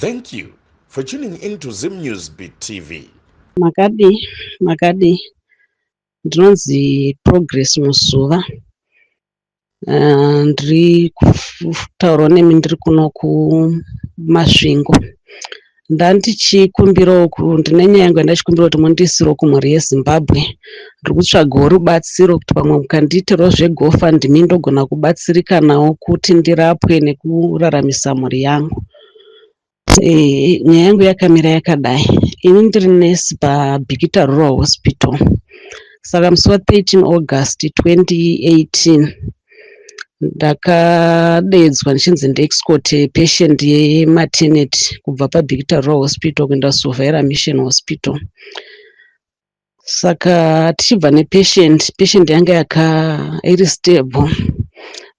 Thank you for tuning in to Zim Newsbeat TV. Makadi ndinonzi Progress Musuva. Ndiri kutaura nemi ndiri kuno kuMasvingo. Ndichikumbirawo ndine nyaya yangu yandachikumbira kuti mundiisirewo kumhuri yeZimbabwe. Ndiri kutsvagawo rubatsiro kuti pamwe mukandiitirawo zveGoFundMe ndogona kubatsirikanawo kuti ndirapwe nekuraramisa mhuri yangu. Nyaya yangu yakamira yakadai. Ini ndiri nesi paBhikita Rural Hospital. Saka musi wa13 August 2018 ndakadedzwa ndichinzi ndiexcote patient yematernity kubva paBhikita Rural Hospital kuenda Sovera Mission Hospital. Saka tichibva nepatient yanga iri stable,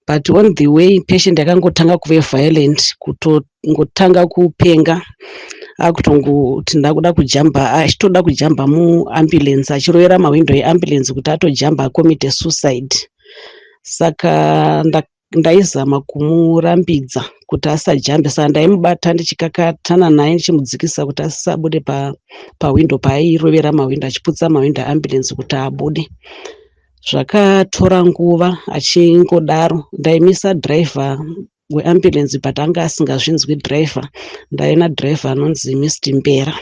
but on the way patient yakangotanga kuve violent, kutotanga kupenga, akutongoti ndakuda kujamba, achitoda kujamba muambulance, achirovera mawindo eambulance kuti atojamba akomite suicide. Saka ndaizama kumurambidza kuti asajambe, saka ndaimubata ndichikakatana naye ndichimudzikisa kuti asabude pawindo paairovera mawindo, achiputsa mawindo eambulance kuti abude. Zvakatora nguva achingodaro, ndaimisa driver weambulance but anga asingazvinzwi driver. Ndaina driver anonzi Mr. Mbera.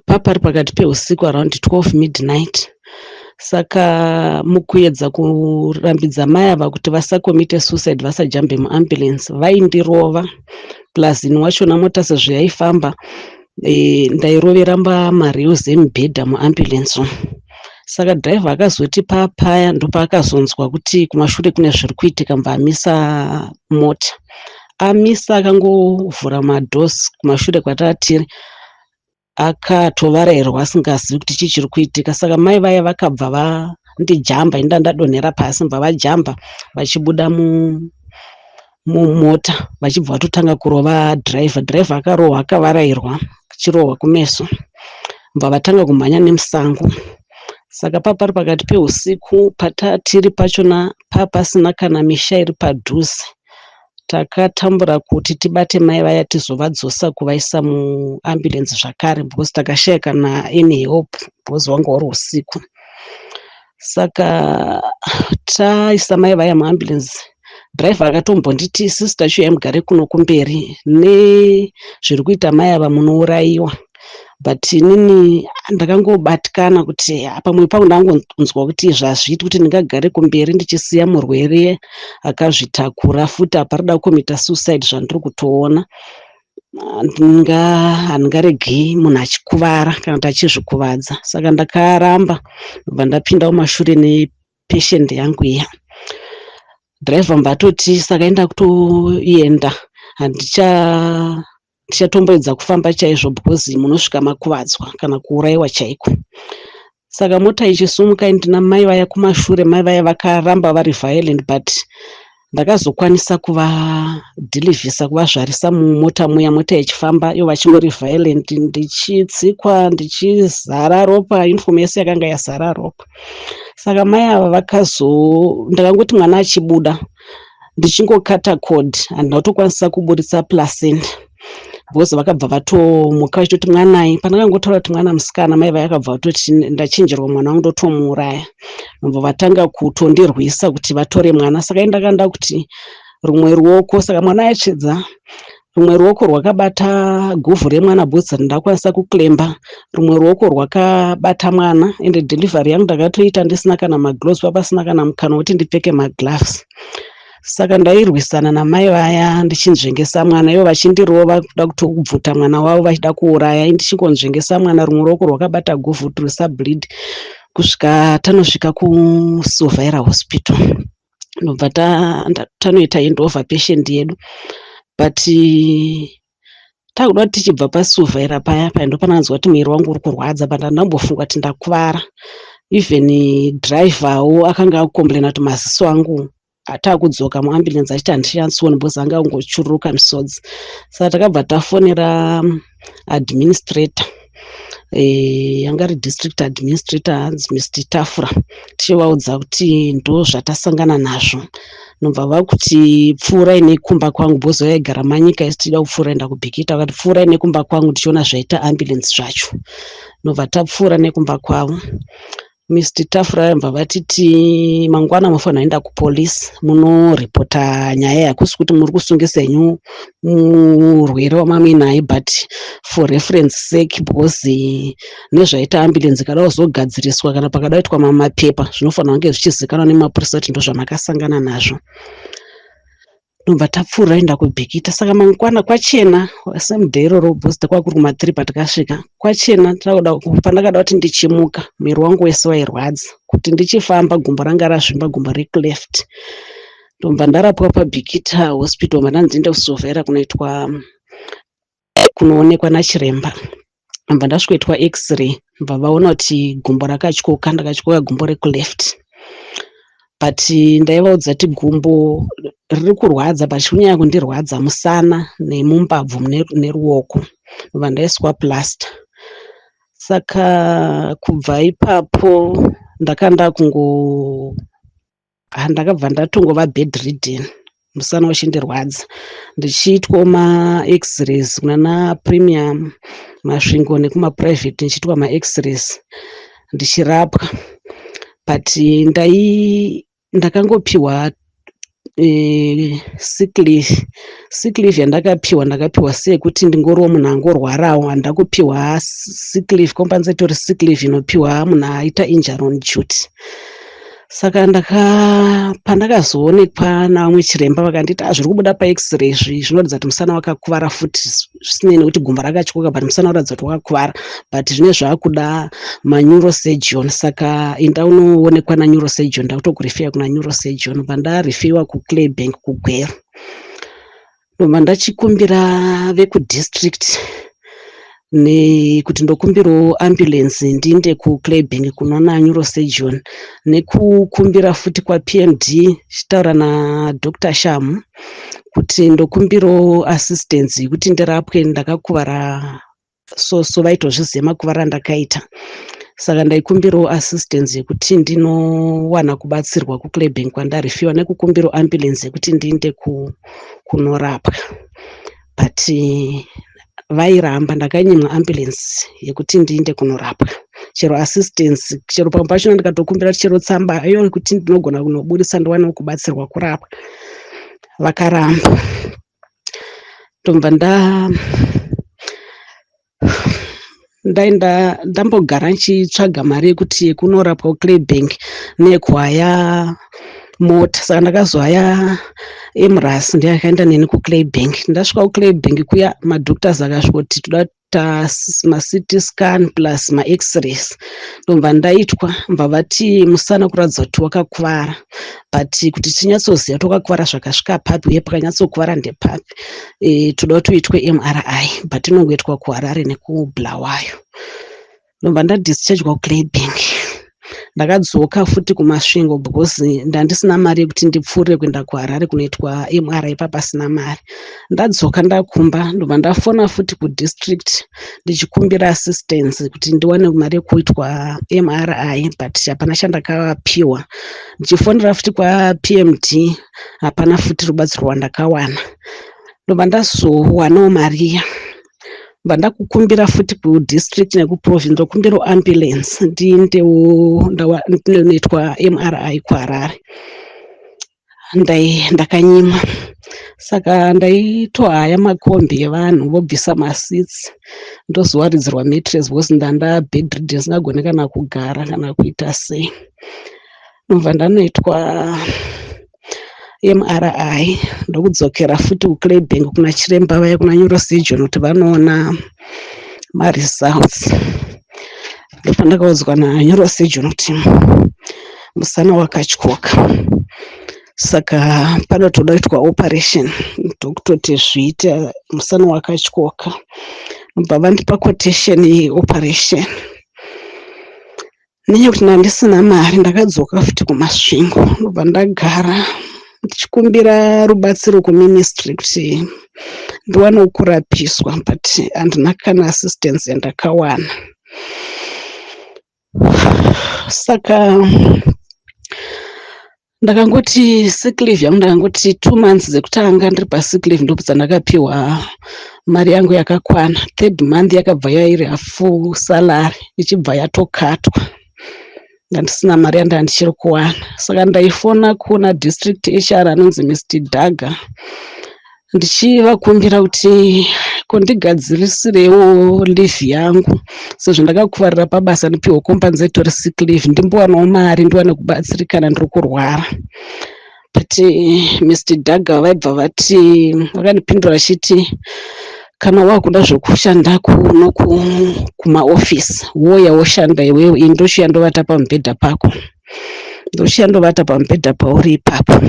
Papari pakati peusiku around 12 midnight. Saka mukuedza kurambidza mai ava kuti vasakomite suicide, vasajambe muambulance, vaindirova plus ini wachona mota sezvo yaifamba, ndairovera mariuzi emubhedha muambulance. Saka driver akazoti papaya ndopaakazonzwa kuti kumashure kune zviri kuitika, amisa mota. Amisa akangovhura madosi kumashure kwatatiri, akatovarairwa asingazivi kuti chii chiri kuitika. Saka mai vaya vakabva vandijamba, inda ndadonhera pasi, mbva vajamba vachibuda mumota, vachibva vatotanga kurova driver. Driver akarohwa, akavarairwa, achirohwa kumeso, mbva vatanga kumhanya nemusango. Saka papari pakati peusiku, patatiri pachona papasina kana misha iri padhuze, takatambura kuti tibate mai vaya tizovadzosa kuvaisa muambulance zvakare, because takashaya kana any help, because wanga uri usiku. Saka taisa mai vaya muambulance, driver akatombonditi isusu tachiuya mugare kuno kumberi nezviri kuita mai ava munouraiwa. But inini ndakangobatikana kuti pamwe pangu ndangonzwa kuti zvazviiti kuti ndingagare kumberi ndichisiya murwere akazvitakura, futi aparida kukomita suicide zvandiri kutoona. Handingaregi munhu achikuvara kana kuti achizvikuvadza. Saka ndakaramba ndobva ndapinda mumashure nepatient yangu iya. Driver mbatoti saka enda kutoenda, ndichatomboedza kufamba chaizvo because munosvika makuvadzwa kana kuuraiwa chaiko. Saka mota ichisumuka, ndina mai vaya kumashure, mai vaya vakaramba vari violent, but ndakazokwanisa kuvadhilivhisa, kuvazvarisa mumota muya, mota ichifamba ivo vachingori violent, ndichitsikwa, ndichizara ropa, uniform yese yakanga yazara ropa. Saka mai ava ndakangoti mwana achibuda, ndichingokata cord, handina kutokwanisa kuburitsa placenta, because vakabva vatomuka vachitoti mwanai. Pandakangotaura kuti mwana musikana, mai vaya vakabva vatoti ndachinjerwa mwana wangu ndotomuuraya, vobva vatanga kutondirwisa kuti vatore mwana. Saka ndakanda kuti rumwe ruoko, saka mwana atsvedza, rumwe ruoko rwakabata guvhu remwana, bhutsi ndakwanisa kuklemba, rumwe ruoko rwakabata mwana, ende delivery yangu ndakatoita ndisina kana magloves, papasina kana mukana wekuti ndipfeke magloves. Saka ndairwisana namai vaya ndichinzvengesa mwana, ivo vachindirova kuda kutobvuta mwana wavo vachida kuuraya, ndichingonzvengesa mwana, rumwe ruoko rwakabata guvhu risableed, kusvika tanosvika kuSovera Hospital. Ndobva tanoita handover patient yedu, but takuda tichibva paSovera paya ndopananzwa kuti mwiri wangu uri kurwadza, but handambofunga kuti ndakuvara. Even driverwo akanga akukomplaina kuti maziso angu atakudzoka muambulance achiti handichantsioni, because anga angochururuka misodzi. Saka takabva tafonera administrator, yanga ari district administrator, hanzi Mr. Tafura, tichivaudza kuti ndo zvatasangana nazvo. nobva vakuti pfuurai nekumba kwangu. Bhozi vaigara manyika isi tichida kupfuura enda kuBhikita, vakati pfuurai nekumba kwangu tichiona zvaita ambulensi zvacho. Nobva tapfuura nekumba kwavo. Mr Tafura vabva vatiti mangwana mufanira kuenda kupolisi munoripota nyaya yakusi kuti muri kusungisa henyu murwere wamamwe naye, but for reference sake because nezvaita ambulensi kada kuzogadziriswa kana pakada kuitwa mapepa zvinofanira kunge zvichizikanwa nemapurisa kuti ndozvamakasangana nazvo. Nobva tapfuura enda kuBhikita. Saka mangwana kwachena same day iroro bhozi takwa kuri kuma3 patakasvika kwachena. Pandakada kuti ndichimuka mwiri wangu wese wairwadza, kuti ndichifamba gumbo ranga razvimba, gumbo recleft. Ndobva ndarapwa paBhikita hospital, mandanzienda kusovhera kunoonekwa nachiremba. Ndobva ndasvikoitwa x-ray, mbva vaona kuti gumbo rakatyoka, ndakatyoka gumbo recleft. But ndaivaudza kuti gumbo riri kurwadza, but kunyanya kundirwadza musana nemumbabvu neruoko. Ndobva ndaiswa plaster. Saka kubva ipapo ndakabva ndatongova bedridden, musana uchindirwadza, ndichiitwa ma-x-rays kunana Premium, Masvingo nekumaprivate, ndichiitwa ma-x-rays ndichirapwa. But ndakangopiwa sick leave ndakapiwa seyekuti ndingoriwo munhu angorwarawo. Handakupiwa sick leave, compensatory sick leave inopiwa munhu aita injury on duty. Saka pandakazoonekwa navamwe chiremba vakanditi zviri kubuda pax-ray zvinoratidza kuti musana wakakuvara futi, zvisinei nekuti gumbo rakatyoka, but musana unoratidza kuti wakakuvara, but zvine zvakuda maneurosurgeon. Saka enda unoonekwa naneurosurgeon. Ndakutokurifeya kuna neurosurgeon. Ndobva ndarifiwa kuClaybank kuGweru. Ndobva ndachikumbira vekudistrict nekuti ndokumbirawo ambulensi ndiende kuClaybank kunoona neurosurgeon, nekukumbira futi kwaPMD chitaura naDr Shamu kuti ndokumbirawo assistance yekuti ndirapwe, ndakakuvara so vaitozviziva makuvara andakaita. Saka ndaikumbirawo assistance yekuti ndinowana kubatsirwa kuClaybank kwandarifiwa, nekukumbirawo ambulensi yekuti ndiende kunorapwa. But vairamba, ndakanyimwa ambulensi yekuti ndiende kunorapwa. Chero assistance, chero pamwe pacho ndikatokumbira chero tsamba iyo yekuti ndinogona kunobudisa ndiwane kubatsirwa kurapwa, vakaramba. Ndobva ndambogara ndichitsvaga mari yekuti kunorapwa kuClaybank nekwaya mota. Saka ndakazohaya Emirates ndiyakaenda neni kuClaybank. Ndasvika kuClaybank kuya madoctors akasvika kuti toda kuita ma-CT scan plus ma-x-rays. Ndobva ndaitwa, mbva vati musana kuratidza kuti wakakuvara, but kuti tinyatsoziva wakakuvara zvakasvika papi uye pakanyatsokuvara ndepapi, toda kuti uitwe MRI, but inongoitwa kuHarare nekuBulawayo. Ndobva ndadischargwa kuClaybank. Ndakadzoka futi kuMasvingo because ndandisina mari yekuti ndipfuurire kuenda kuHarare kunoitwa MRI, papasina mari. Ndadzoka ndakumba, ndobva ndafona futi kudistrict ndichikumbira assistance kuti ndiwane mari yekuitwa MRI, but hapana chandakapiwa. Ndichifonera futi kwaPMD, hapana futi rubatsiro rwandakawana. Ndobva ndazowanawo mariya. Ndobva ndakukumbira futi kudistrict nekuprovince, ndokumbirawo ambulance ndiendewo ndinoitwa MRI kuHarare. Ndakanyimwa. Saka ndaitohaya makombi evanhu vobvisa maseats, ndozowaridzirwa mattress because ndanda bedridden, singagoni kana kugara kana kuita sei. Ndobva ndanoitwa MRI, ndokudzokera futi kuClaybank kuna chiremba vaya kuna neurosurgeon kuti vanoona ma-results. Ndopandakaudzwa naneurosurgeon kuti musana wakatyoka, saka panotoda kuitwa operation, ndokutoti zviite, musana wakatyoka. Ndobva vandipa quotation yeoperation. Nenyaya kuti ndandisina mari, ndakadzoka futi kuMasvingo. Ndobva ndagara ndichikumbira rubatsiro kuministry kuti ndiwane kurapiswa, but handina kana assistance yandakawana. Saka ndakangoti sick leave yangu ndakangoti 2 months dzekutanga ndiri pasick leave ndobva ndakapiwa mari yangu yakakwana. 3rd month yakabva yairi hafu salary ichibva yatokatwa ndandisina mari yandandichiri kuwana. Saka ndaifona kuna district HR anonzi Mr. Daga ndichivakumbira kuti kundigadzirisirewo leave yangu sezvo ndakakuvarira pabasa ndipiwe compensatory sick leave ndimbowanawo mari ndiwane kubatsirikana ndiri kurwara. But Mr. Daga vaibva vati vakandipindura vachiti kana wakuda zvokushanda kuno kumaofisi woya woshanda iwewe, ini ndochiya ndovata pamubhedha pako, ndochiya ndovata pamubhedha pauri ipapo.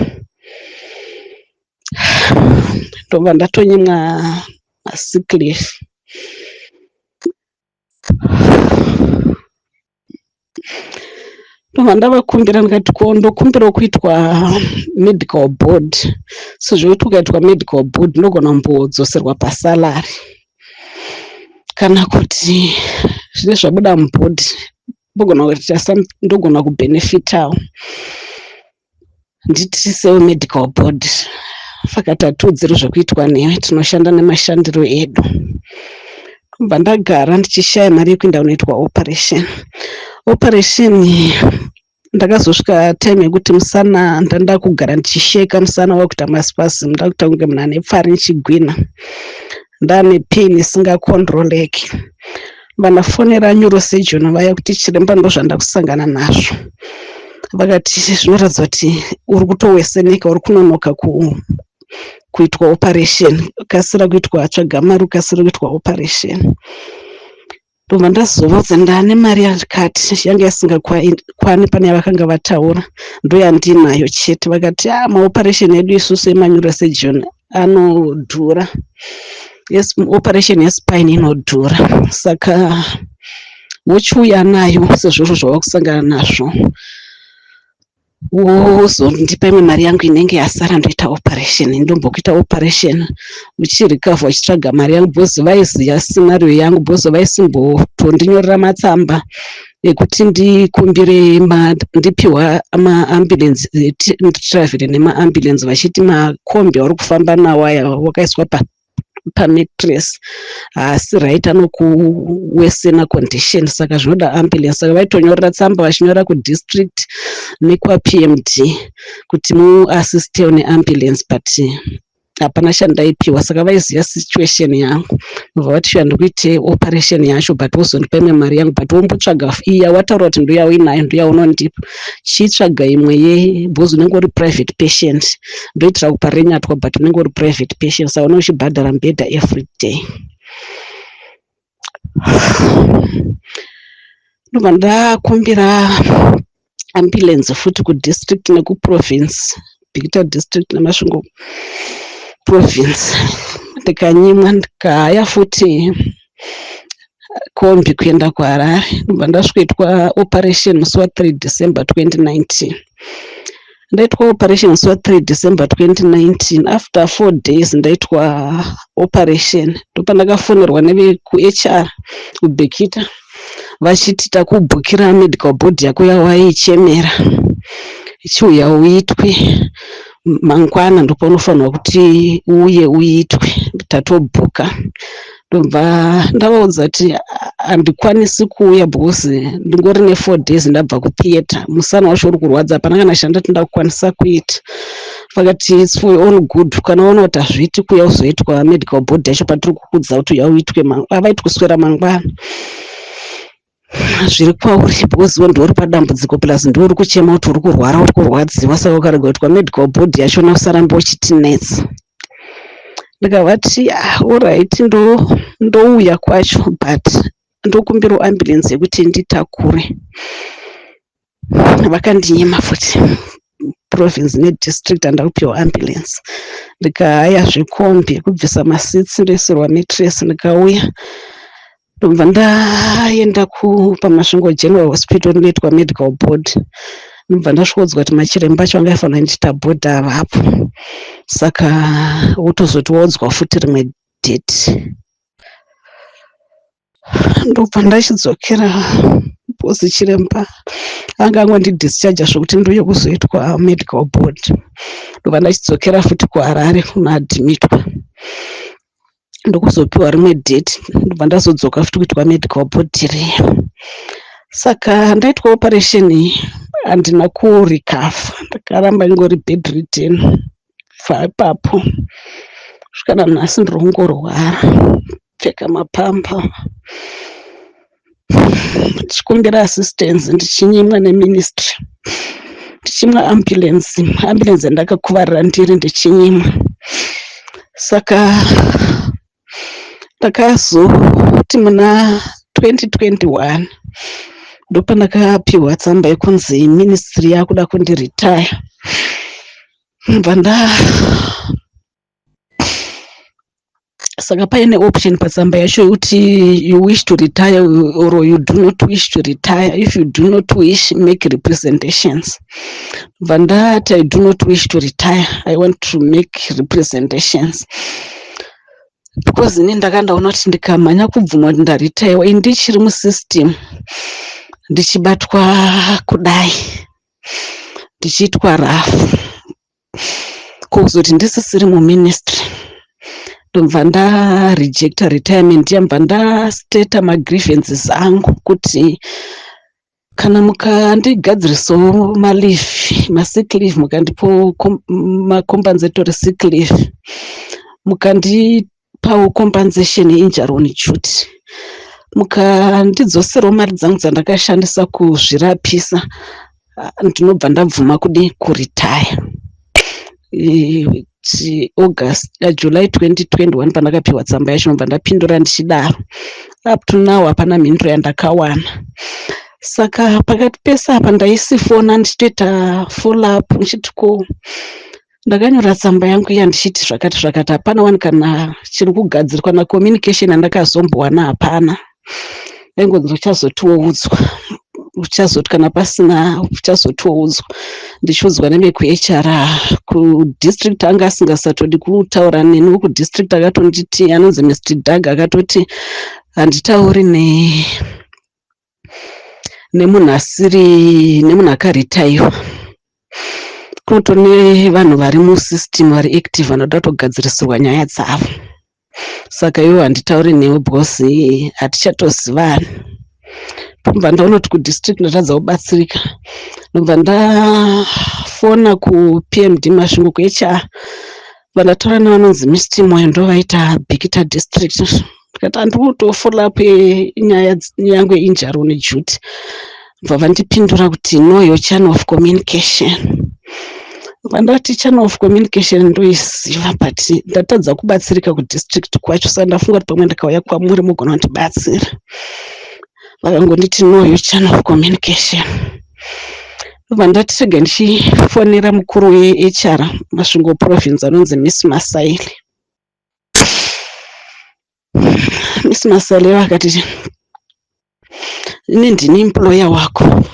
Ndobva ndatonyimwa sick leave. Ndobva ndavakumbira ndikati ko ndokumbirawo kuitwa medical board, sezvo ukaitwa medical board ndogona kumbodzoserwa pasalary kana kuti zvine zvabuda mubhodhi ndogona kuti ndogona kubenefitawo nditisewo medical board. Fakati hatiudziri zvekuitwa newe, tinoshanda nemashandiro edu. Ndobva ndagara ndichishaya mari yekuenda kunoitwa operation. Ndakazosvika time yekuti musana ndanda kugara ndichisheka, musana wakuita maspasm, ndakuita kunge munhu ane pfari nichigwina, ndane pain isingakontroleki. Vanafonera neurosurgeon vaya kuti chiremba ndozvanda kusangana nazvo. Vakati zvinoratidza kuti uri kutoweseneka, uri kunonoka kuitwa operation, kasira kuitwa tsvaga mari ukasira kuitwa operation. Ndobva ndazovudza ndane mari yakati yanga isingakwani pane yavakanga vataura ndoyandinayo chete. Vakati maoperation edu isusu emaneurosurgeon anodhura. Yes, operation yespine inodhura, saka wochiuya nayo sezvozvo zvavakusangana nazvo wozondipa imwe mari yangu inenge yasara ndoita operation. Ndombokuita operation uchirikavha uchitsvaga mari yangu bhozi vaiziya scenario yangu, bhozi vaisimbotondinyorera matsamba ekuti ndikumbire ndipiwa maambulensi, nditravhire nemaambulensi vachiti makombi auri kufamba nawo aya wakaiswa pamattress asi right anokuwesena condition, saka zvinoda ambulance. Saka vaitonyorera tsamba vachinyora kudistrict nekwaPMD kuti muassistewo neambulance, but hapana chandaipiwa. Saka vaiziva situation yangu, vobva vati shuwa ndikuite operation yacho but wozondipa imwe mari yangu, but wombotsvaga iya wataura kuti ndoya uinayo ndoya unondipa, chitsvaga imwe yebhozi unenge uri private patient. Ndoitira kupa renyatwa but unenge uri private patient, saka unenge uchibhadhara mubhedha every day. Ndobva ndakumbira ambulance futi kudistrict nekuprovince, Bikita district neMasvingo province, ndikanyimwa ndikaya futi kombi kuenda kuHarare. Ndobva ndasvikaitwa operation musi wa3 December 2019. Ndaitwa operation musi wa3 December 2019. After 4 days ndaitwa operation. Ndopa ndakafonerwa nevekuHR kuBekita vachiti takubhukira medical board yako yawaichemera ichiuya uitwe mangwana, ndipo unofanirwa kuti uye uitwe, tatobhuka. Ndobva ndavaudza kuti handikwanisi kuuya bhozi ndingori ne4 days ndabva kutheatre, musana wacho uri kurwadza, hapana kana shanda tinda kukwanisa kuita. Vakati it's for your own good, kana waona kuti hazviiti kuya uzoitwa medical board yacho patiri kukudza kuti uya uitwe, avaiti kuswera mangwana. Zviri kwauri bhozi ndori padambudziko plus ndori kuchema kuti uri kurwara, uri kurwadziwa, saka ukarega kuitwa medical board yacho nausaramba uchitinetsa. Ndikavati alright, ndouya kwacho but ndokumbirawo ambulance yekuti nditakure. Vakandinyima futi province nedistrict, andakupiwa ambulance. Ndikahaya zvekombi yekubvisa masitsi ndoisirwa mattress, ndikauya. Ndobva ndaenda paMasvingo General Hospital ndoitwa medical board. Ndobva ndasvikodzwa kuti machiremba acho anga aifanira kundiita board avapo, saka wotozoti waudzwa futi rimwe date. Ndobva ndachidzokera because chiremba anga angondidhischarge zvokuti ndouye kuzoitwa medical board. Ndobva ndachidzokera futi kuHarare kunoadhimitwa ndokuzopiwa rimwe date, ndobva ndazodzoka futi kuitwa medical board reya. Saka ndaitwa operation handina kurecover, ndakaramba ingori bedridden ipapo kusvika nanhasi ndiri kungorwara, pfeka mapamba ndichikumbira assistance, ndichinyimwa neministry, ndichimwa ambulance yandakakuvarira ndiri ndichinyimwa. Saka ndakazoti muna 2021 ndopandakapiwa tsamba yekunzi ministry yakuda kundiretire. Mbva saka paine option patsamba yacho yekuti you wish to retire or you do not wish to retire. If you do not wish, make representations. Mbva ndati I do not wish to retire, I want to make representations because ini ndakandaona kuti ndikamhanya kubvumwa kuti ndaretaiwa ndichiri musystem ndichibatwa kudai ndichiitwa rafu kuzoti ndisisiri muministry, ndobva ndarejecta retirement yambva ndasteta magrievances angu kuti kana mukandigadzirisawo masick leave, mukandipo macompensatory sick leave, mukandipawo compensation injury on duty, mukandidzoserawo mari dzangu dzandakashandisa kuzvirapisa, ndinobva ndabvuma kudi kuretire. July 2021 pandakapiwa tsamba yacho, ndobva ndapindura ndichidaro. Up to now hapana mhinduro yandakawana. Saka pakati pese apa ndaisifona ndichitoita follow up ndichitiko ndakanyora tsamba yangu iya ndichiti zvakati hapana wani kana chiri kugadzirwa na communication yandakazombowana hapana. Ndaingonzi uchazotiwoudzwa, uchazoti kana pasina uchazotiwoudzwa. Ndichiudzwa nemekuHR kudistrict anga asingasatodi kutaura neni, wekudistrict akatonditi anonzi Mr. Doug akatoti handitauri nemunhu akaretaiwa, kunotone vanhu vari musystem vari active vanoda kutogadzirisirwa nyaya dzavo. Saka iwo handitauri newe because hatichatozivani. Ndobva ndaonoti kudistrict ndatadza kubatsirika, ndobva ndafona kuPMD Masvingo kuHR, vandataura nevanonzi Mr. Moyo ndovaita Bikita district, ndikati handikutofollow up nyaya yangu yeinjury on duty. Ndobva vandipindura kuti know your channel of communication. Vandati channel of communication ndoiziva but ndatadza kubatsirika kudistrict kwacho, saka ndafunga kuti pamwe ndakauya kwamuri mugona kundibatsira. Vakangonditi know your channel of communication. Ndobva ndati rega ndichifonera mukuru weHR Masvingo province anonzi Miss Masaile. Miss Masaile vakati ini ndini employer wako,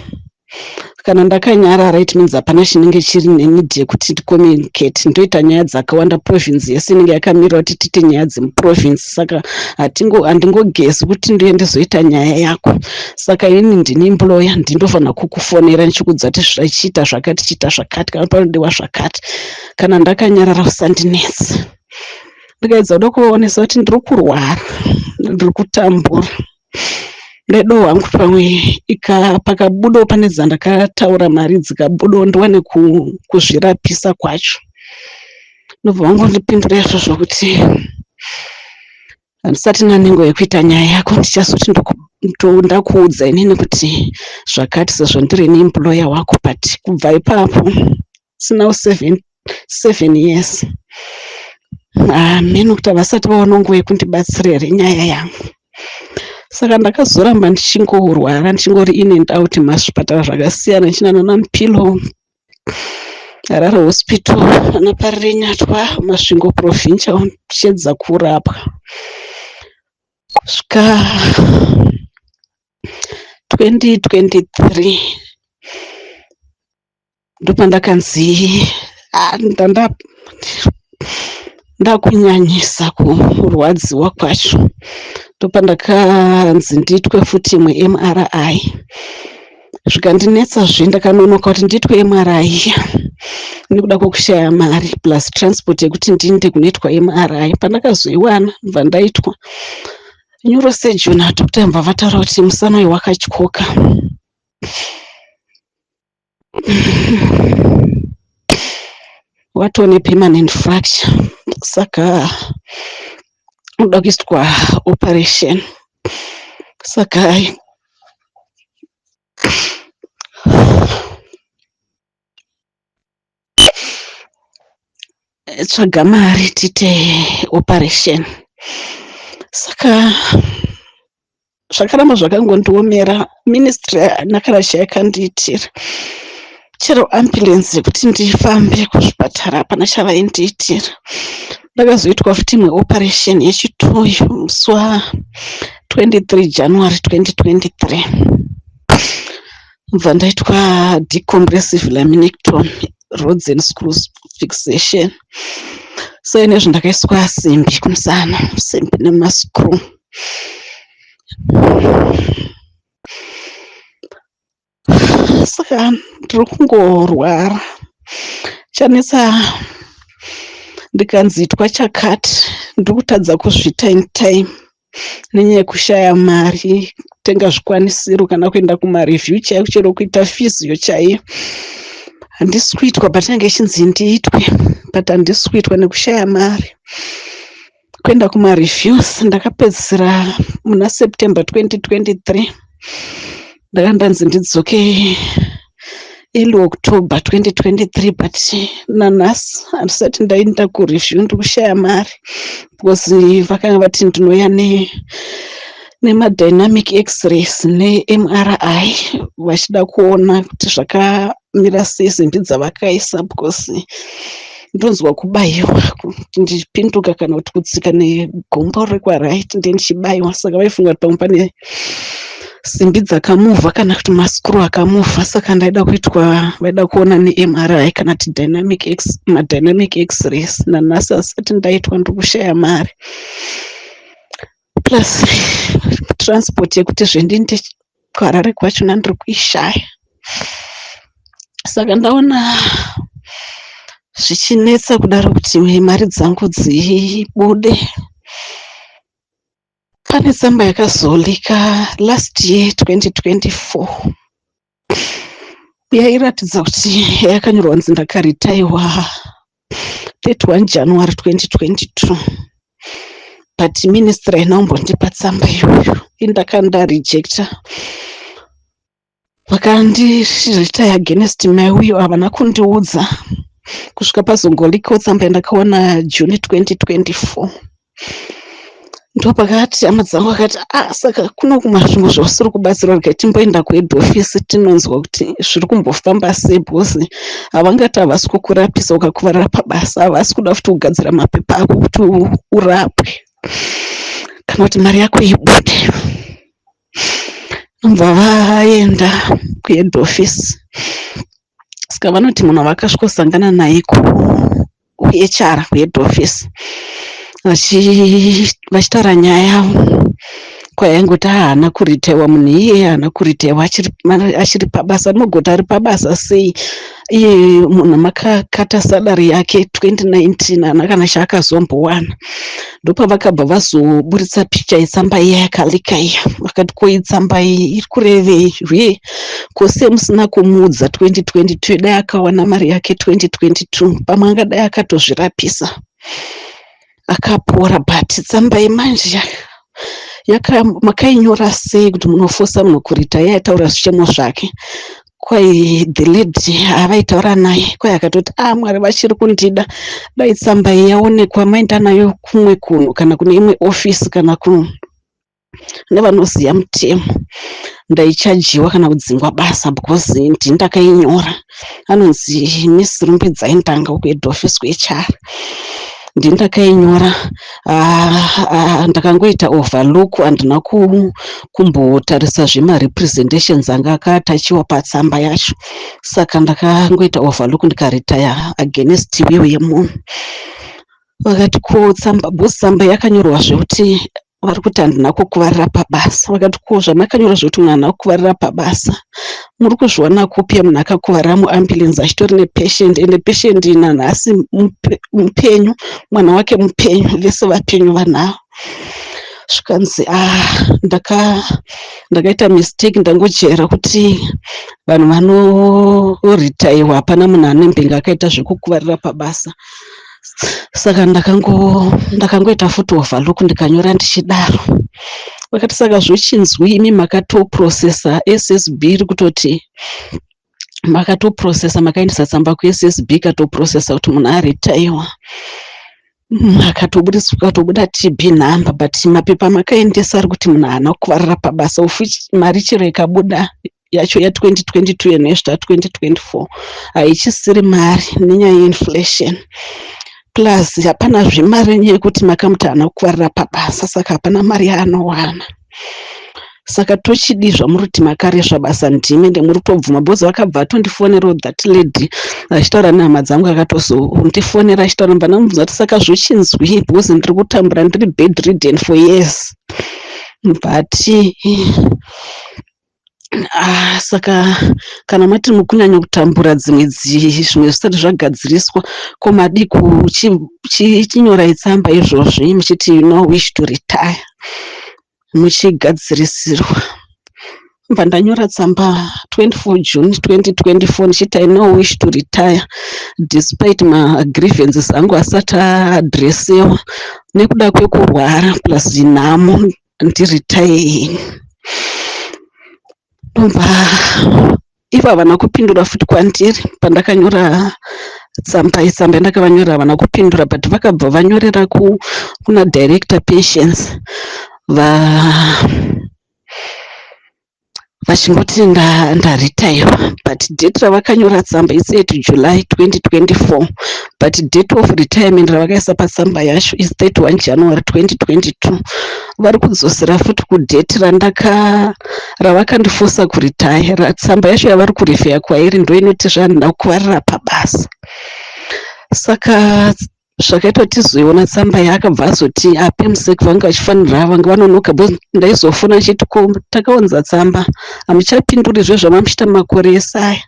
kana ndakanyarara it means hapana chinenge chiri nenidi yekuti ndicommunicate. Ndoita nyaya dzakawanda, province yese inenge yakamirira kuti tite nyaya dzemuprovince, saka handingogesi kuti ndoende zoita nyaya yako. Saka ini ndini employer, ndindofanira kukufonera ndichikudza kuti zvachiita zvakati, chita zvakati, kana panodiwa zvakati. Kana ndakanyarara usandinetsa. Ndikaedza kuda kuvaonesa kuti ndiri kurwara, ndiri kutambura, ndedo hwangu pamwe pakabudawo pane dzandakataura mari dzikabudawo ndiwane kuzvirapisa kwacho. Ndobva vangondipindura izvozvo kuti handisati nanengo yekuita nyaya yako, ndichazoti ndakuudza inini kuti zvakati sezvo ndiri neemployer wako. But kubva ipapo sinawo 7 years meno kuti havasati vaona nguva yekundibatsira here nyaya yangu. Saka ndakazoramba ndichingorwara, ndichingori in and out mazvipatara zvakasiyana, ndichinana naMupilo, Harare hospital, anaparire Nyatwa, Masvingo provincial, ndichiedza kurapwa. Kusvika 2023 ndopandakanzi ndakunyanyisa kurwadziwa kwacho, ndopandakanzi ndiitwe futi imwe MRI. Zvikandinetsa ndakanonoka kuti ndiitwe MRI nekuda kwokushaya mari plus transport yekuti ndiende kunoitwa MRI. Pandakazoiwana ndobva ndaitwa neurosurgeon. Madhokuta mbva vataura kuti musana uyu wakatyoka. Watone permanent fracture, saka unoda kuiswa operation. Saka tsvaga mari tiite operation. Saka zvakaramba zvakangondiomera. Ministry nakarasha yakandiitira chero ambulance yekuti ndifambe kuzvipatara hapana chavaindiitira. Ndakazoitwa futi imwe operation yechitoyo musi wa23 January 2023. Ndobva ndaitwa decompressive laminectomy, rods and screws fixation. So inezvi ndakaiswa simbi kumusana, simbi nemascrew. Saka ndiri kungorwara. Chanetsa ndikanzitwa chakati ndiri kutadza kuzviita in time nenyaya yekushaya mari, kutenga zvikwanisiro kana kuenda kumareview chaiyo, chero kuita physio chaiyo. Handisi kuitwa patinenge ichinzi ndiitwe, but handisi kuitwa nekushaya mari. Kuenda kumareviews ndakapedzisira muna September 2023. Ndakandanzi ndidzoke early October 2023, but nanhasi handisati ndaenda kureview, ndiri kushaya mari because vakanga vati ndinoya nemadynamic x-rays neMRI vachida kuona kuti zvakamira sei simbi dzavakaisa, because ndonzwa kubayiwa kuti ndichipinduka kana kuti kutsika negombo rekwa-right ndichibayiwa. Saka vaifunga kuti pamwe pane simbi dzakamuvha kana kuti maskuru akamuvha. Saka vaida kuona neMRI kana kuti dynamic x-rays. Nanhasi asati ndaitwa, ndiri kushaya mari plus transport yekuti zvendinde kuHarare kwachona ndiri kuishaya. Saka ndaona zvichinetsa kudaro kuti mari dzangu dzibude. Pane tsamba yakazolika last year 2024 yairatidza kuti yakanyorwa kunzi ndakaritaiwa 31 January 2022, but ministry haina kumbondipa tsamba iyoyo. Ndakandarejecta, vakandiritaya against mai uyo havana kundiudza kusvika pazongolikawo tsamba yandakaona June 2024. Ndopakati hama dzangu akati saka kuno kumazvinhu zvosiri kubatsira, regai timboenda kuhead office tinonzwa kuti zviri kumbofamba sei, because havangati havasi kukurapisa ukakuvarira pabasa, havasi kuda futi kugadzira mapepa ako kuti urapwe kana kuti mari yako ibude. Ndobva vaenda kuhead office. Saka vanoti munhu vakasvikosangana naye kuHR kuhead office vachitaura nyaya yavo kwayaingoti haana kuritaiwa. Munhu iye haana kuritaiwa achiri pabasa. Rinogota ari pabasa sei iye munhu makakata salary yake 2019 haana kana chaakazombowana. Ndopavakabva vazoburitsa picha yetsamba iya yakalika iya, vakati ko itsamba iyi iri kurevei rwe, kose musina kumuudza 2022 dai akawana mari yake 2022 pamwe angadai akatozvirapisa akapora. But tsamba yemanje makainyora sei kuti munofosa munhu kuritaya? Yaitaura zvichemo zvake. Kwai the lady avaitaura naye kwai akatoti Mwari vachiri kundida, dai tsamba iyi yaonekwa maenda nayo kumwe kunhu kana kune imwe office kana nevanoziya mutemo, ndaichajiwa kana kudzingwa basa because ndakainyora. Anonzi Miss Rumbidzai Ndanga kuhead office kuHR. Ndakainyora. Ndakangoita overlook, handina kumbotarisa zvemarepresentations anga akatachiwa patsamba yacho. Saka ndakangoita overlook ndikaritaya against iwewe yemunhu. Vakati ko tsamba, bosi tsamba yakanyorwa zvekuti vari kuti handina kukuvarira pabasa. Vakati ko zvamakanyora zvekuti munhu handina kukuvarira pabasa, muri kuzviona kupi munhu akakuvarira muambulenzi achitori nepatient, ende patient nanhasi mupenyu, mwana wake mupenyu, vese vapenyu vanavo. Zvikanzi ndakaita mistake, ndangojaira kuti vanhu vanoritaiwa hapana munhu anembenga akaita zvekukuvarira pabasa. Saka ndakangoita futi overlook ndikanyora ndichidaro. Vakati saka zvochinzwi imi makatoprocessa SSB, iri kutoti makatoprocessa, makaendesa tsamba kuSSB ikatoprocessa kuti munhu aritaiwa. Akatobuda TB number, but mapepa makaendesa ari kuti munhu haana kukuvarira pabasa, mari chero ikabuda yacho ya2022 yenesvita 2024 haichisiri mari nenyaya yeinflation. Plus hapana zvemari nyaya yekuti makamuti haana kukuvarira pabasa, saka hapana mari yaanowana. Saka tochidi zvamuri kuti makarezva basa ndimi ndemuri kutobvuma. Bhozi vakabva atondifonera that lady achitaura nehama dzangu, akatozondifonera achitaura mbanamubvunza kuti saka zvochinzwi, bhozi ndiri kutambura ndiri bedridden for years, but saka kana mati mukunyanya kutambura zvimwe zvisati zvagadziriswa, ko madi kuchinyora itsamba izvozvi muchiti wish to retire, muchigadzirisirwa. Mba ndanyora tsamba 24 June 2024 ndichiti I now wish to retire despite my grievances angu asati aadresiwa, nekuda kwekurwara plus nhamo ndiritaying. Ivo havana kupindura futi kwandiri pandakanyora tsamba yandakavanyorera, havana kupindura, but vakabva vanyorera kuna director pensions vachingoti ndaritaiwa, but date ravakanyora tsamba is 8 July 2024, but date of retirement ravakaisa patsamba yacho is 31 January 2022. Vari kudzosera futi kudate ravakandifosa kuritaya. Tsamba yacho yavari kurifeya kwairi ndo inoti zvandina kukuvarira pabasa. Saka zvakaita tizoiona tsamba yaakabva azoti apemuseki vanga vachifanira vanga vanonoka, bhozi ndaizofuna chiti ko takaunza tsamba hamuchapinduri zvezvamamuchita makore esaya.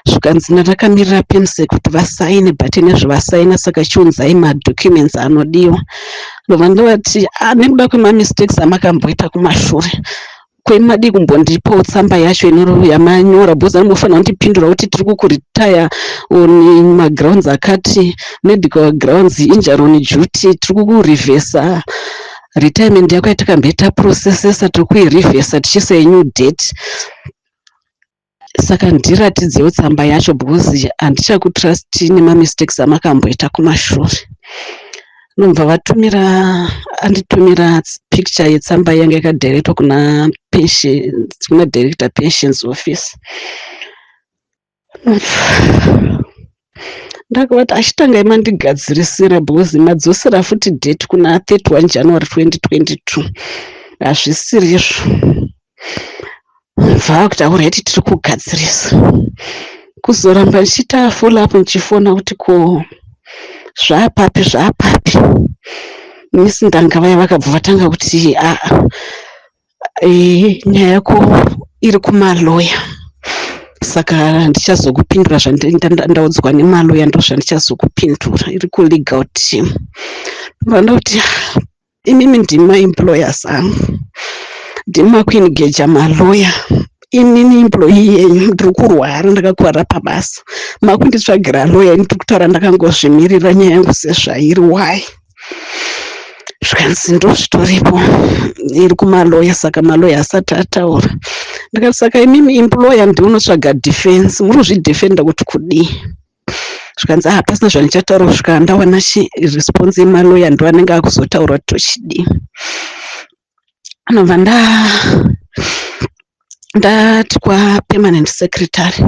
Zvikanzi ndakamirira pemuseki kuti vasaine, but nezvevasaina saka chiunzai madocuments anodiwa. Ndobva ndovati nekuda kwemamistakes amakamboita kumashure, kwemadi kumbondipawo tsamba yacho yamanyora, bhozi anofanira kundipindura kuti tiri kukuritaya on magrounds akati, medical grounds, injury on duty, tiri kukurivhesa retirement yako yatakamboita processesa, tiri kuirivhesa tichiisa new date. Saka ndiratidzewo tsamba yacho bhozi handichakutrasti nemamistakes amakamboita kumashure. Nobva anditumira picture yetsamba yanga yakadirectwa kuna director pensions office. Ndakavati achitanga mandigadzirisira bhozi madzosera futi date kuna 31 January 2022, hazvisiri izvo. Mva kuti aureti tiri kugadzirisa, kuzoramba ndichita follow up ndichifona kuti ko zvaapapi misi ndanga vaya vakabva vatanga kuti nyaya yako iri kumaloya, saka ndichazokupindura zvandaudzwa nemaloya, ndo zvandichazokupindura, iri kulegal team. Vanda kuti imimi ndima employers angu, ndima kuengeja maloya, inini employee yenyu ndiri kurwara, ndakakuvarira pabasa, makunditsvagira loya, ndiri kutaura ndakangozvimirira nyaya yangu sezvairi, why? Zvikanzi ndo zvitoripo, iri kumaloya, saka maloya asati ataura. Ndikati saka imimi employer ndinotsvaga defense, muri kuzvidefenda kuti kudii? Zvikanzi pasina zvandichataura kusvika ndawana response yemaloya ndo anenge akuzotaura kuti tochidii. Anobva ndati kwapermanent secretary.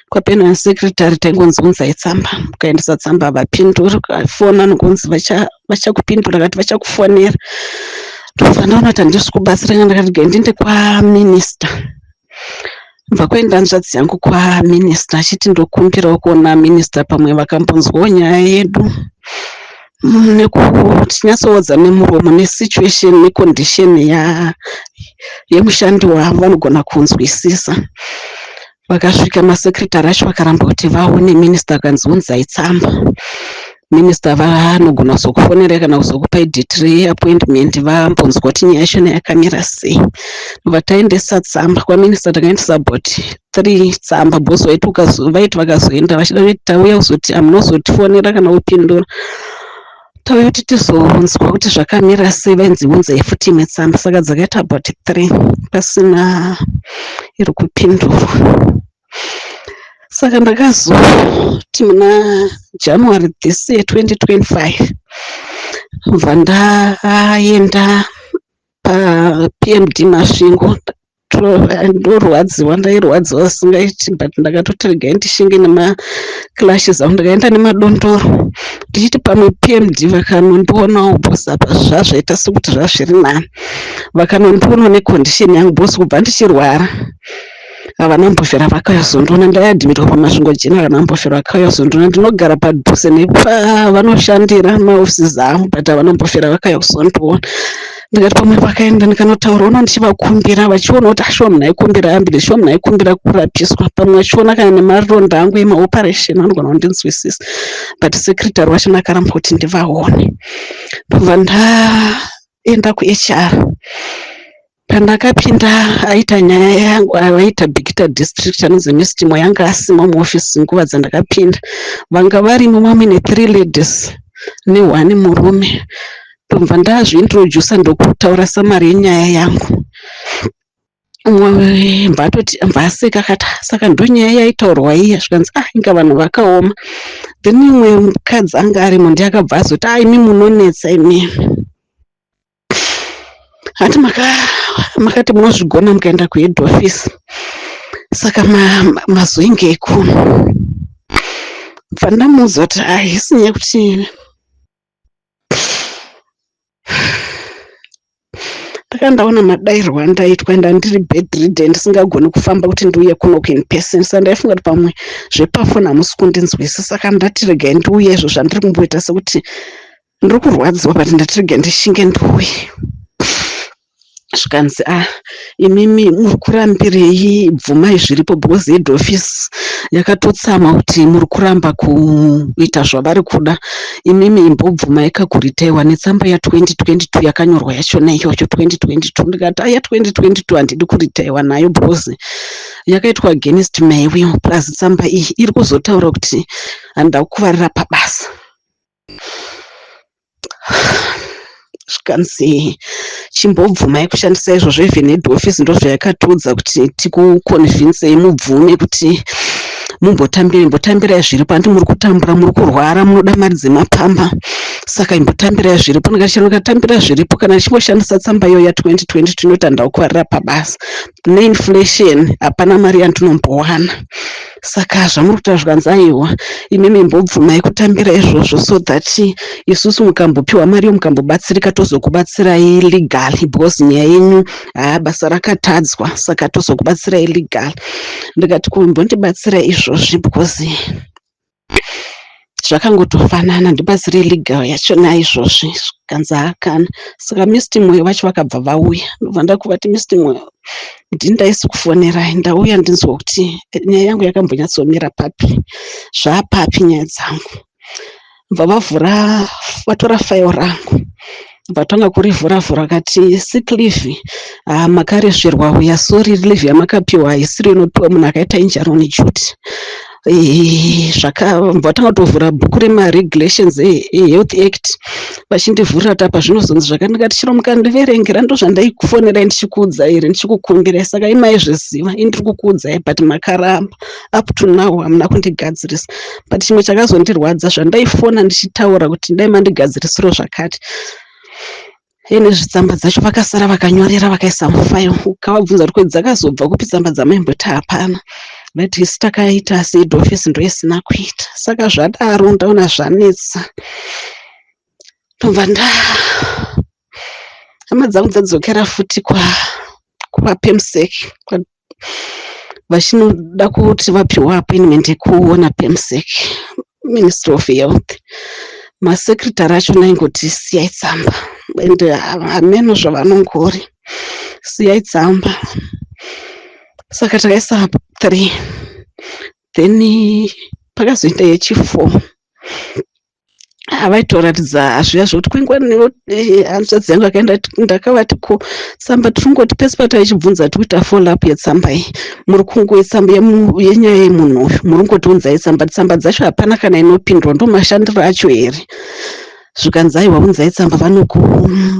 Kwapermanent secretary taingonzunzai tsamba, ukaendesa tsamba vapindura, ukafona ngonzi vachakupindura, kati vachakufonera. Ndobva ndaona kuti handisi kubatsirika, ndakati ndiende kwaminister. Bva kwaenda hanzvadzi yangu kwaminister achiti ndokumbirawo kuona minister pamwe vakambonzwawo nyaya yedu. nekutinyatsowodza nemuromo nesituation necondition yemushandi wavo vanogona kunzwisisa. Vakasvika masekretari acho vakaramba kuti vaone minista akanzi unzai tsamba. Minista vanogona kuzokufonera kana kuzokupa date reappointment vambonzwa kuti nyaya yacho yakamira sei. Vataendesa tsamba kwaminista takaendesa about 3 tsamba bosi vaiti vakazoenda vachida kuti tauya kuzoti amunozotifonera kana kupindura tauya kuti tizonzwa kuti zvakamira sei vainzi unzai futi imwe tsamba. Saka dzakaita about 3 pasina iri kupindurwa. Saka ndakazoti muna January this year 2025 bva ndaenda paPMD Masvingo ndorwadziwa ndairwadziwa singaiti but ndakatoti regai ndishinge nemaclashes angu ndakaenda nemadondoro ndichiti pamwe PMD vakanondionawo bosi apa zvazvaita sekuti zvazviri nani vakanondionawo necondition yangu bosi kubva ndichirwara havana mbofera vakayazondona ndaiadhimitwa paMasvingo General havana mbofera vakayazondona ndinogara padhuze nepavanoshandira maofisi avo but havana mbofera vakayazondona. Ndikati pamwe vakaenda ndikanotaura uno ndichivakumbira vachiona kuti ashuwa munhu aikumbira ambulance shuwa munhu aikumbira kurapiswa pamwe vachiona kana nemaronda angu emaoperation vanogona kundinzwisisa but secretary wacho akaramba kuti ndivaone. Ndobva ndaenda kuHR pandakapinda aita nyaya yangu aita Bigita district anonzi Mistimo yanga asima muofisi nguva dzandakapinda vanga varimo mamwe ne3 ladies ne1 murume. Ndobva ndazviintroduce ndokutaura samari yenyaya yangu. Umwe mbatoti mbaseka akati saka ndonyaya yaitaurwa iya zvikanzi inga vanhu vakaoma. Then imwe mukadzi anga arimo ndiakabva azoti imi munonetsa imi hati makati munozvigona mukaenda kuhead office. Saka mazoingeko bva ndamuudza kuti isinyaya kuti ndakandaona madairwa andaitwa ndandiri bedridden ndisingagoni kufamba kuti ndiuye kuno in person. Saka ndaifunga kuti pamwe zvepafoni hamusi kundinzwisisa. Saka ndati regai ndiuye izvo zvandiri kumboita sekuti ndiri kurwadziwa but ndati regai ndishinge ndiuye. Zvikanzi imimi muri kurambirei bvumai zviripo because head office yakatotsama kuti muri kuramba kuita zvavari kuda. Imimi imbobvumai kakuritaiwa netsamba ya2022 yakanyorwa yachona iyocho 2022. Ndikati ya2022 handidi kuritaiwa nayo because yakaitwa against my will plus tsamba iyi iri kuzotaura kuti handida kuvarira pabasa. Zvikanzi chimbobvumai kushandisa izvozvo even head office ndozvayakatiudza kuti tikuconvincei mubvume kuti mumbotambirai zviripo. Handi muri kutambura muri kurwara munoda mari dzemapamba saka imbotambirai zviripo. Ndikatambira zviripo kana ndichimboshandisa tsamba iyo ya2022 inoti handida kuvarira pabasa neinflation hapana mari yandinombowana. Saka zvamuri kuita zvikanzi aiwa imimi imbobvumai kutambira izvozvo so that isusu mukambopiwa mari yomukambobatsirika tozokubatsirai legally because nyaya yenyu basa rakatadzwa saka tozokubatsirai legally. Ndikati kumbondibatsirai izvozvi because zvakangotofanana ndibatsire legal yachona izvozvi. Zvikanzi akana. Saka Mistimo vacho vakabva vauya ndobva ndakuvati Mistimo ndindaisi kufonerai ndauya ndinzwa kuti nyaya yangu yakambonyatsomira papi zvaapapi nyaya dzangu. Bva vatora file rangu vatanga kurivhura kati sick leave makarezverwa uya sorry leave yamakapiwa haisiri inopiwa munhu akaita injury on duty. Vatanga kutovhura bhuku remaregulations eHealth Act vachindivhurira tapa zvinozonzi zvakanaka tichiro mukandiverengera ndozvandaikufonerai ndichikuudzai here ndichikukumbirai. Saka imaizviziva indiri kukuudzai but makaramba up to now hamuna kundigadzirisa. But chimwe chakazondirwadza zvandaifona ndichitaura kuti ndai mandigadzirisiro zvakati ene zvitsamba dzacho vakasara vakanyorera vakaisa mufile. Ukavabvunza kuti dzakazobva kupi tsamba dzamaimboti hapana but isi takaita asi head office ndoisina kuita. Saka zvadaro ndaona zvanetsa. Ndobva hama dzangu dzadzokera futi kwaPEMSEC vachinoda kuti vapiwa appointment yekuona PEMSEC Ministry of Health. masekretari acho naingoti siyai tsamba ende hameno zvavanongori siyai tsamba. Saka takaisa 3 then pakazoita yechi4 avaitoratidza zviya zvokuti kwengwani hanzvadzi yangu akaenda ndakavati ko tsamba tiringoti pesi pataichibvunza tikuita follow up yetsamba iyi muri kungoitsamba yenyaya yemunhu uyu muri ngotiunzai tsamba dzacho hapana kana inopindwa ndo mashandiro acho here zvikanzi aiwa unzai tsamba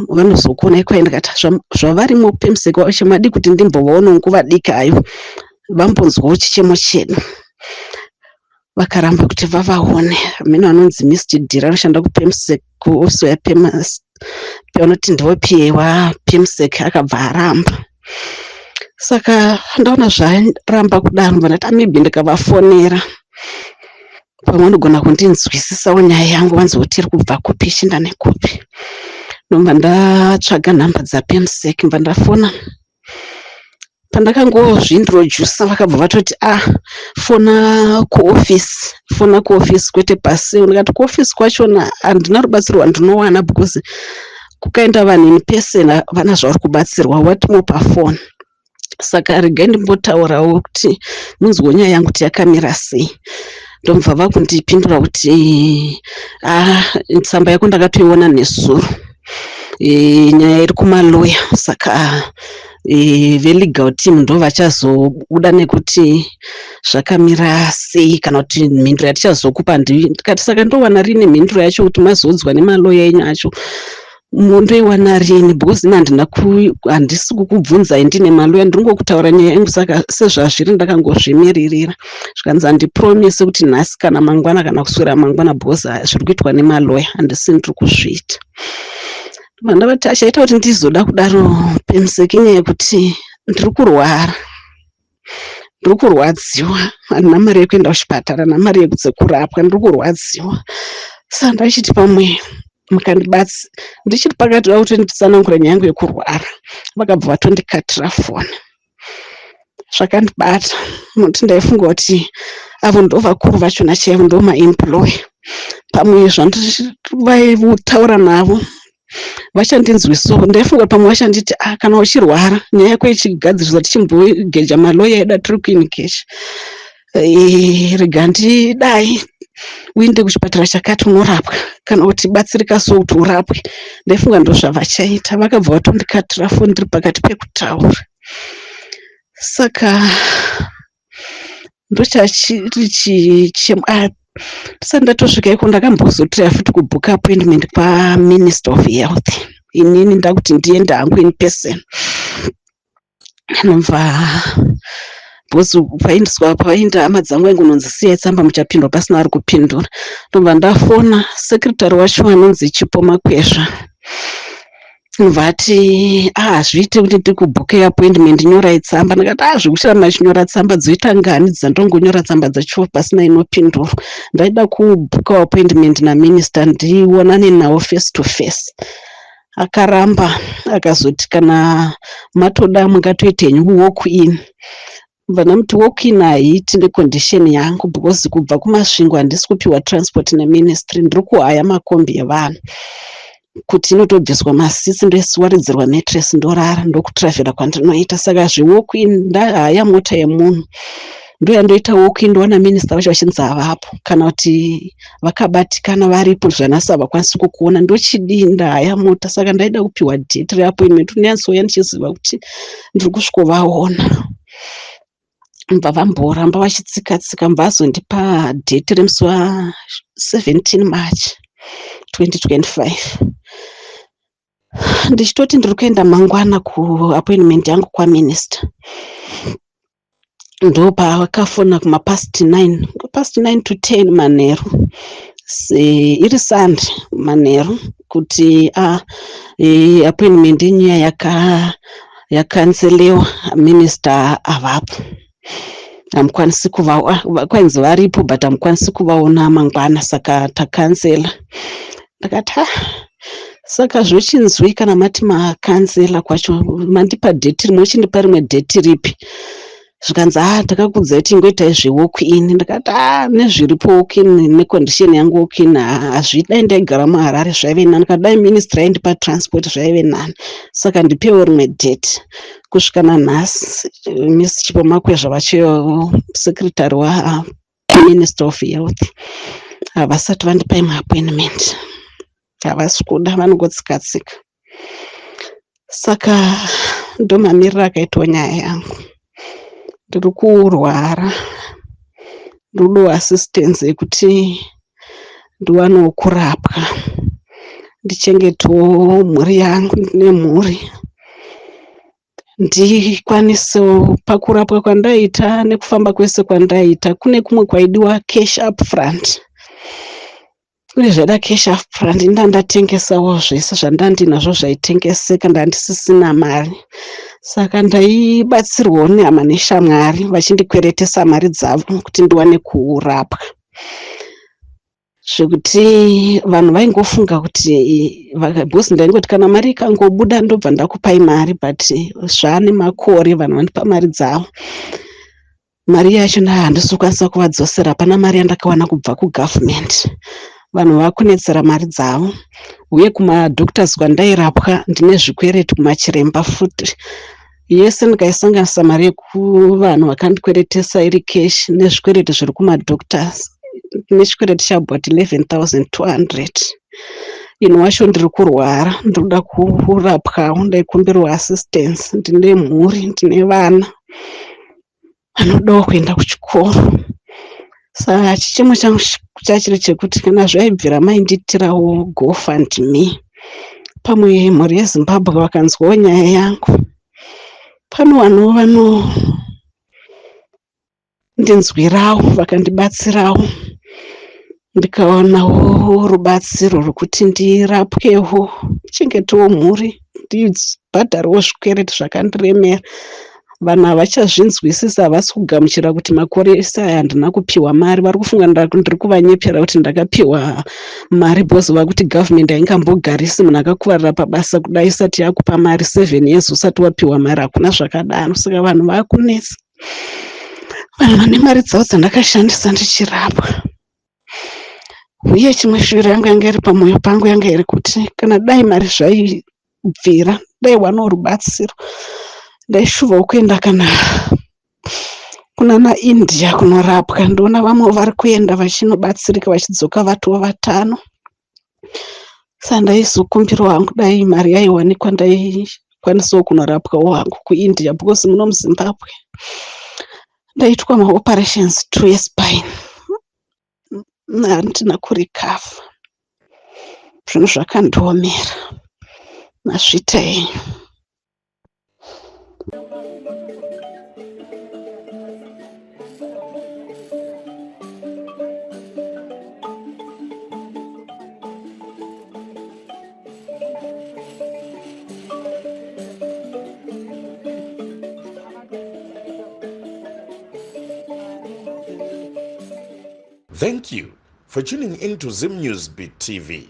vanozokuona ikwai ndikati zvavarimo pemuseki wacho madi kuti ndimbovaona nguva diki ayo vambonzwawo chichemo chedu vakaramba kuti vavaone. Mino anonzi Mr. Dira anoshanda kuPEMSEC kuofisi yavanoti ndiwo PA waPEMSEC akabva aramba. Saka ndaona zvaramba kudaro vanati maybe ndikavafonera pamwe nogona kundinzwisisawo nyaya yangu vanzoti iri kubva kupi ichinda nekupi. Ndomba ndatsvaga nhamba dzaPEMSEC mba ndafona. Pandakangozvintrodusa vakabva vatoti fona kuofisi kwete pasi. Ndikati kuofisi kwachona handina rubatsiro rwandinowana because kukaenda vanhu in person vana zvavari kubatsirwa watimo pafoni. Saka regai ndimbotaurawo kuti munzwewo nyaya yangu kuti yakamira sei. Ndomubva vakundipindura kuti tsamba yako ndakatoiona nesuro nyaya iri kumaloya. Saka velegal team ndo vachazobuda nekuti zvakamira sei kana kuti mhinduro yatichazokupa ndikati saka ndowana rini mhinduro yacho kuti mazodzwa nemaloya enyu acho mundoiwana rini because handisi kukubvunzai ndine maloya ndiri ngokutaura nyaya yangu. Saka sezvazviri ndakangozvimiririra zvikanzi handipromise kuti nhasi kana mangwana kana kuswera mangwana because zviri kuitwa nemaloya handisi ndiri kuzviita. Mandavati achaita kuti ndizoda kudaro PEMSEC nyaya yekuti ndiri kurwadziwa handina mari yekuenda kuchipatara handina mari yekurapwa ndiri kurwadziwa. Saka ndachiti pamwe mukandibatsi ndichiri pakati kuti nditsanangura nyaya yangu yekurwara vakabva vatondikatira foni. Zvakandibata muti ndaifunga kuti avo ndo vakuru vachona chaivo ndo maemploy pamwe zvandivataura navo vachandinzwisawo. Ndaifunga pamwe vachanditi kana uchirwara nyaya yako ichigadziriswa tichimbogeja maloya edu atiri kuinikecha rega ndidai uinde kuchipatara chakati unorapwa kana kuti batsirika so kuti urapwe. Ndaifunga ndo zvavachaita. Vakabva vatondikatira foni ndiri pakati pekutaura. Saka ndochachiri ndisati ndatosvika iko ndakambozotira futi kubhuka appointment kwaMinister of Health. Inini ndakuti ndiende hangu in person. Nomva because painda hama dzangu aingononzi siyai tsamba muchapindwa pasina ari kupindura. Ndomva ndafona sekretari wacho anonzi Chipo Makwezva. Vati zviite kuti ndikubhuke appointment nyorai tsamba. Ndakati zvekuchira machinyora tsamba dzoita ngani dzandongonyora tsamba dzacho pasina inopindura. Ndaida kubhuka appointment naMinister ndionane nawo face to face. Akaramba akazoti kana matoda mungatoita henyu walk in. Vanamuti walk in haiiti necondition yangu because kubva kumasvingo handisi kupiwa transport neministry ndiri kuhaya makombi evanhu kuti inotobviswa masisi ndoisiwaridzirwa matress ndorara ndokutravhera kwandinoita. Saka zvewalk in ndahaya mota yemunhu ndoyandoita walk in ndoona minister vacho vachinzi havapo kana kuti vakabatikana varipo zvanasi havakwanisi kukuona ndochidii ndahaya mota. Saka ndaida kupiwa date reappointment unyanzouya ndichiziva kuti ndiri kusvikovaona. Mbva vamboramba vachitsika mbva vazondipa date remusi wa17 March 2025. Ndichitoti ndiri kuenda mangwana kuappointment yangu kwaMinister. Ndo pavakafona kumapast 9 to 10 manheru iri Sunday manheru kuti appointment yenyaya yakanselewa Minister avapo. Hamukwanisi kwanzi varipo but hamukwanisi kuvaona mangwana saka takansela. Ndakati saka zvochinzwi kana mati makansela kwacho mandipa date rimwe chindipa rimwe date ripi zvikanzi takakuudzai kuti ingoitai zvewalk in. Ndikati nezviripo walk in necondition yangu walk in hazvidai ndaigara muHarare zvaive nani, kana dai ministry aindipa transport zvaive nani. Saka ndipewo rimwe date. Kusvika nanhasi Miss Chipomakwezva vacho secretary waMinister of Health havasati vandipai maappointment, havasi kuda, vanongotsika-tsika. Saka ndomamiriro akaitawo nyaya yangu. Ndiri kurwara, ndodawo assistance yekuti ndiwanewo kurapwa, ndichengetowo mhuri yangu nemhuri, ndikwanisewo pakurapwa kwandaita nekufamba kwese kwandaita. Kune kumwe kwaidiwa cash up front, kune zvaida cash up front. Ndandatengesawo zvese zvandandinazvo zvaitengeseka, ndandisisina mari. Saka ndaibatsirwawo nehama neshamwari vachindikweretesa mari dzavo kuti ndiwane kurapwa, zvekuti vanhu vaingofunga kuti bhosi ndaingoti kana mari ikangobuda ndobva ndakupai mari, but zvaane makore vanhu vandipa mari dzavo. Mari yacho handisi kukwanisa kuvadzosera, hapana mari yandakawana kubva kugovernment. Vanhu vakunetsera mari dzavo, uye kumadoctors kwandairapwa ndine zvikwereti kumachiremba futi. Yese ndikaisanganisa mari yekuvanhu vakandikweretesa iri cash nezvikwereti zviri kumadoctors, nechikwereti chabhoti 11,200. Ino wacho ndiri kurwara, ndoda kurapwawo, ndaikumbirwa assistance. Ndine mhuri, ndine vana vanodawo kuenda kuchikoro. Saka chichemo changu chachiri chekuti kana zvaibvira maindiitirawo GoFundMe. Pamwe mhuri yeZimbabwe vakanzwawo nyaya yangu, pano vanhu vanondinzwirawo vakandibatsirawo, ndikaonawo rubatsiro rwekuti ndirapwewo, ndichengetowo mhuri, ndibhadharewo zvikwereti zvakandiremera. Vanhu havachazvinzwisisi, havasi kugamuchira kuti makore ese aya handina kupiwa mari. Vari kufunga ndiri kuvanyepera kuti ndakapiwa mari bhozi vakuti government haingambogarisi munhu akakuvarira pabasa kudai isati yakupa mari 7 years usati wapiwa mari. Hakuna zvakadaro. Saka vanhu vakunetsa, vanhu vane mari dzavo dzandakashandisa ndichirapwa. Uye chimwe shuviro yangu yanga iri pamwoyo pangu yanga iri kuti kana dai mari zvaibvira, daiwanawo rubatsiro, ndaishuvawo kuenda kana kunana India kunorapwa. Ndoona vamwe vari kuenda vachinobatsirika vachidzoka vatowo 5. Saka ndaizokumbirawo hangu dai mari yaiwanikwa ndaikwanisawo kunorapwawo hangu kuIndia, because muno muZimbabwe ndaitwa maoperations 2 espine, handina kurikavha. Zvinhu zvakandiomera. Masvita henyu. Thank you for tuning into Zim News Beat TV.